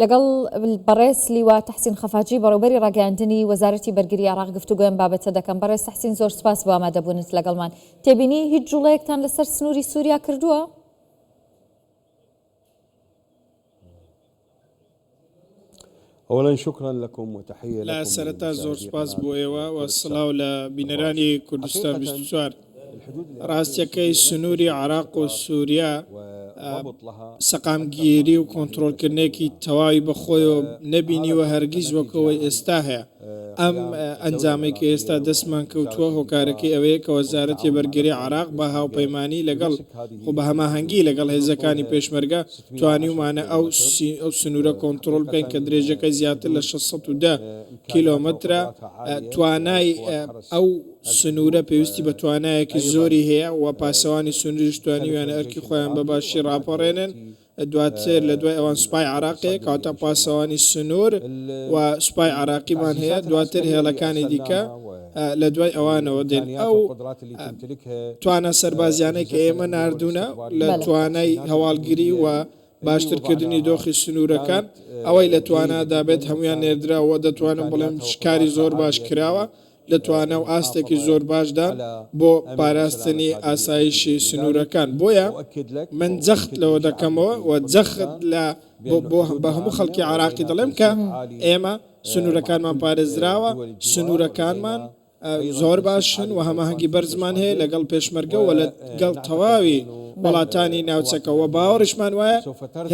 لەگەڵ بەڕێز لیوا تەحسین خەفاجی بەڕێوەبەری ڕاگەیاندنی وەزارەتی بەرگری عێراق گفتوگۆیان بابەتە دەکەم. بەڕێز تەحسین زۆر سپاس بۆ ئامادەبوونت لەگەڵمان. تێبینی هیچ جوڵەیەکتان لەسەر سنووری سووریا کردووە؟ أولا شكرا لكم وتحية لكم. لا سرتا زۆر سپاس بۆ ئێوە و سڵاو لە بینەرانی کوردستان 24. ڕاستیەکەی سنووری عێراق و سووریا سەقامگیری و کۆنتڕۆلکردنێکی تەواوی بەخۆی و نەبینیوە هەرگیز وەکەوەی ئێستا هەیە. ئەم ئەنجامەی کە ئێستا دەستمان کەوتووە هۆکارەکەی ئەوەیە کە وەزارەتی بەرگری عێراق بە هاوپەیمانی لەگەڵ و بە هەماهەنگی لەگەڵ هێزەکانی پێشمەرگە توانیومانە ئەو سنوورە کۆنتڕۆل بکەین کە درێژەکە زیاتر لە 610 کیلۆمەترە. توانای ئەو سنوورە پێویستی بە توانایەکی زۆری هەیە و پاسەوانی سنووریش توانیویانە ئەرکی خۆیان بە باشی ڕاپەڕێنن. دواتر لە دوای ئەوان سوپای عێراقەیە کەواتە پاسەوانی سنوور و سوپای عێراقیمان هەیە. دواتر هێڵەکانی دیکە لە دوای ئەوانەوە دێن. ئەو توانە سەربازیانەی کە ئێمە ناردوونە لە توانای هەواڵگیری و باشترکردنی دۆخی سنوورەکان ئەوەی لە توانادا بێت هەمویان نێردراوە. دەتوانم بڵێم شکاری زۆر باش کراوە لە توانە و ئاستێکی زۆر باشدان بۆ پاراستنی ئاسایشی سنوورەکان. بۆیە من جەخت لەوە دەکەمەوە و جەخت لە بە هەموو خەڵکی عێراقی دەڵێم کە ئێمە سنوورەکانمان پارێزراوە، سنوورەکانمان زۆر باشن و هەماهەنگی بەرزمان هەیە لەگەڵ پێشمەرگە و لەگەڵ تەواوی وڵاتانی ناوچەکەەوە. باوەڕشمان وایە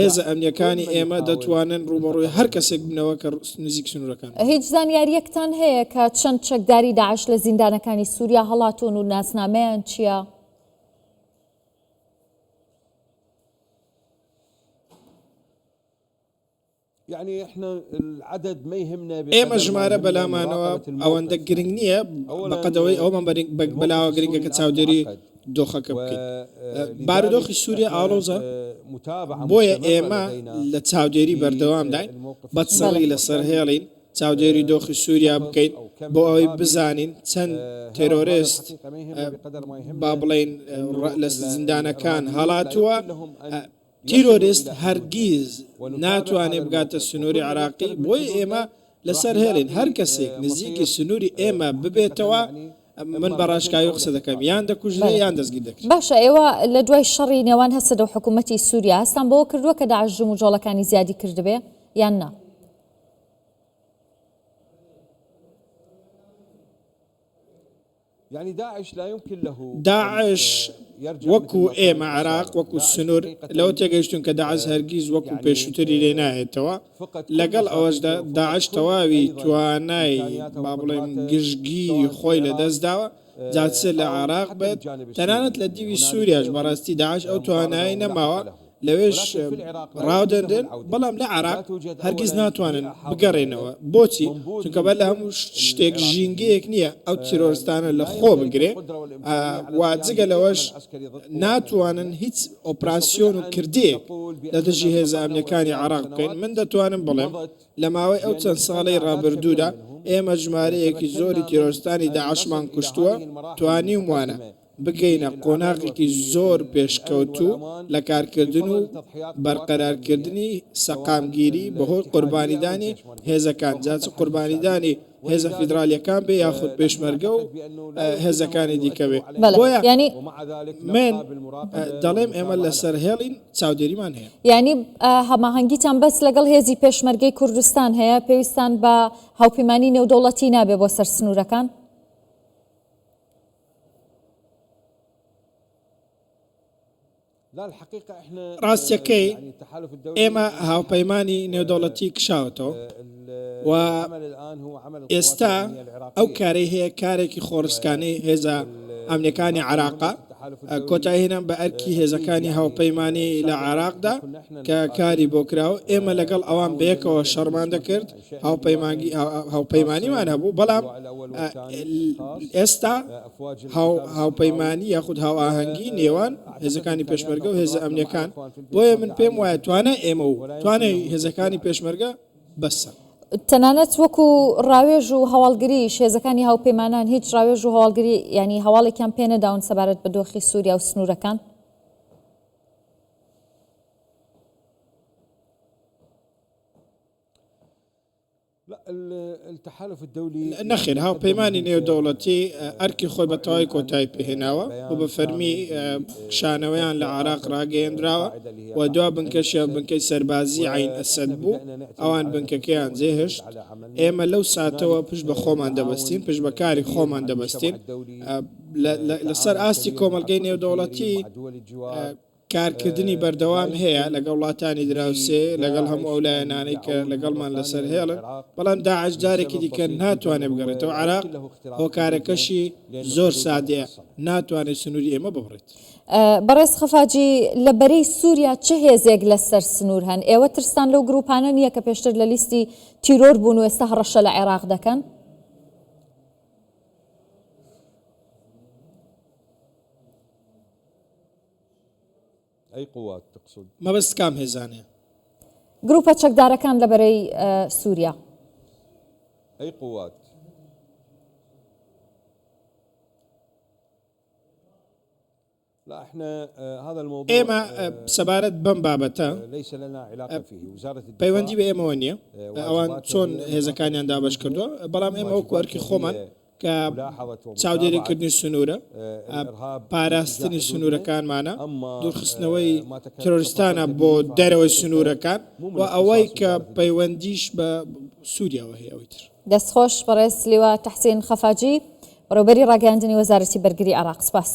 هێزە ئەمنیەکانی ئێمە دەتوانن ڕوبەڕووی هەر کەسێک بنەوە کە نزیک سنوورەکان. هیچ زانیاریەکتان هەیە کە چەند چەکداری داعش لە زیندانەکانی سووریا هەڵاتون و ناسنامەیان چییە؟ ئێمە ژمارە بەلامانەوە ئەوەندە گرنگ نییە بەقەدەوەی ئەومان بەلاوە گرنگە کە چاودێری دۆخەکە بکەین. بارودۆخی سووریا ئاڵۆزە، بۆیە ئێمە لە چاودێری بەردەوام داین بەدسەڵی لەسەر هێڵین چاودێری دۆخی سووریا بکەین بۆ ئەوەی بزانین چەند تێرۆریست با بڵێن لە زیندانەکان هەڵاتووە. تیرۆریست هەرگیز ناتوانێت بگاتە سنووری عێراقی. بۆی ئێمە لەسەر هێڵین هەر کەسێک نزیکی سنووری ئێمە ببێتەوە من بەڕاشکایی قسە دەکەم یان دەکوژێ یان دەستگیر دەکرێت. باشە، ئێوە لە دوای شەڕی نێوان هەسەدە و حکوومەتی سووریا هەستان بەوە کردووە کە داعش ژوم و جۆڵەکانی زیادی کردبێ یان نا؟ داعش وەکو ئێمە عێراق وەکو سنوور لەوە تێگەیشتون کە داعش هەرگیز وەکو پێشووتری لێ نایێتەوە. لەگەڵ ئەوەشدا داعش تەواوی توانای با بڵێن گشتگی خۆی لە دەستداوە جاچێت لە عێراق بێت. تەنانەت لە دیوی سووریاش بەڕاستی داعش ئەو توانایی نەماوە لەوێش ڕاودەندێن، بەڵام لە عێراق هەرگیز ناتوانن بگەڕێنەوە. بۆچی؟ چونکە بەر لە هەموو شتێک ژینگەیەک نییە ئەو تیرۆرستانە لە خۆ بگرێ و جگە لەوەش ناتوانن هیچ ئۆپراسیۆن و کردەیەک لە دژی هێزە ئەمنیەکانی عێراق بکەین. من دەتوانم بڵێم لە ماوەی ئەو چەند ساڵەی ڕابردوودا ئێمە ژمارەیەکی زۆری تیرۆرستانی داعشمان کوشتووە. توانیم وانە بگەینە قۆناغێکی زۆر پێشکەوتوو لە کارکردن و بەرقەرارکردنی سەقامگیری بەهۆی قوربانیدانی هێزەکان، جاچ قوربانیدانی هێزە فیدرالیەکان بێ یاخود پێشمەرگە و هێزەکانی دیکەوێ. بۆیە من دەڵێم ئێمە لەسەر هێڵین چاودێریمان هەیە. یعنی هەماهەنگیتان بەس لەگەڵ هێزی پێشمەرگەی کوردستان هەیە، پێویستان بە هاوپەیمانی نێودەوڵەتی نابێ بۆ سەر سنوورەکان؟ ڕاستیەکەی ئێمە هاوپەیمانی نێودەوڵەتی کشاوەتەوە و ئێستا ئەو کارەی هەیە کارێکی خۆڕسکانەی هێزە ئەمنیەکانی عێراقا کۆتایهێنان بە ئەرکی هێزەکانی هاوپەیمانی لە عێراقدا کە کاری بۆ کراوە. ئێمە لەگەڵ ئەوان بەیەکەوە شەڕمان دەکرد، هاوپەیمانیمان هەبوو، بەڵام ئێستا هاوپەیمانی یاخود هاوئاهەنگی نێوان هێزەکانی پێشمەرگە و هێزە ئەمنیەکان. بۆیە من پێم وایە توانای ئێمە و توانای هێزەکانی پێشمەرگە بەسە. تەنانەت وەکو ڕاوێژ و هەواڵگری شێزەکانی هاوپەیمانان هیچ ڕاوێژ و هەواڵگری ینی هەواڵێکیان پێ نەداون سەبارەت بە دۆخی سووریا و سنوورەکان؟ لا التحالف الدولي نەخێر هاوپەیمانی نێودەوڵەتی ئەرکی خۆی بە تەواوی کۆتایی پێهێناوە و بە فەرمی شانەوەیان لە عێراق ڕاگەیەندراوە و دوا بنکەشە بنکەی سەربازی عین ئەسەد بوو ئەوان بنکەکەیان جێهێشت ئێمە لەو ساتەوە پشت بە خۆمان دەبەستین پشت بە کاری خۆمان دەبەستین لەسەر ئاستی کۆمەلگەی نێودەوڵەتی کارکردنی بەردەوام هەیە لەگەڵ وڵاتانی دراوسێ لەگەڵ هەموو ئەولایەنانەی کە لەگەڵمان لەسەر هێڵن بەڵام داعش جارێکی دیکە ناتوانێت بگەڕێتەوە عێراق هۆکارەکەشی زۆر سادەیە ناتوانێت سنووری ئێمە ببڕێت. بەڕێز خەفاجی لە بەرەی سووریا چه هێزێک لەسەر سنوور هەن ئێوە ترسان لەو گروپانە نییە کە پێشتر لە لیستی تیرۆر بوون و ئێستا هەڕەشە لە عێراق دەکەن؟ أي قوات تقصد؟ مەبەست کام هێزانەیە؟ گروپە چەکدارەکان لە بەرەی سووریا. أي قوات؟ لا احنا هذا الموضوع ئێمە سەبارەت بەم بابەتە ليس لنا علاقة فيه وزارة الدفاع پەیوەندی بە ئێمەوە نییە ئەوان چۆن هێزەکانیان دابش کردووە بەڵام ئێمە وەکو ئەرکی خۆمان کە چاودێریکردنی سنوورە پاراستنی سنوورەکانمانە دوورخستنەوەی ترۆریستانە بۆ دەرەوەی سنوورەکان و ئەوەی کە پەیوەندیش بە سووریاوە هەیە ئەوی تر. دەستخۆش بەڕێز لیوا تەحسین خەفاجی بەڕێوەبەری ڕاگەیاندنی وەزارەتی بەرگری عێراق. سپاس.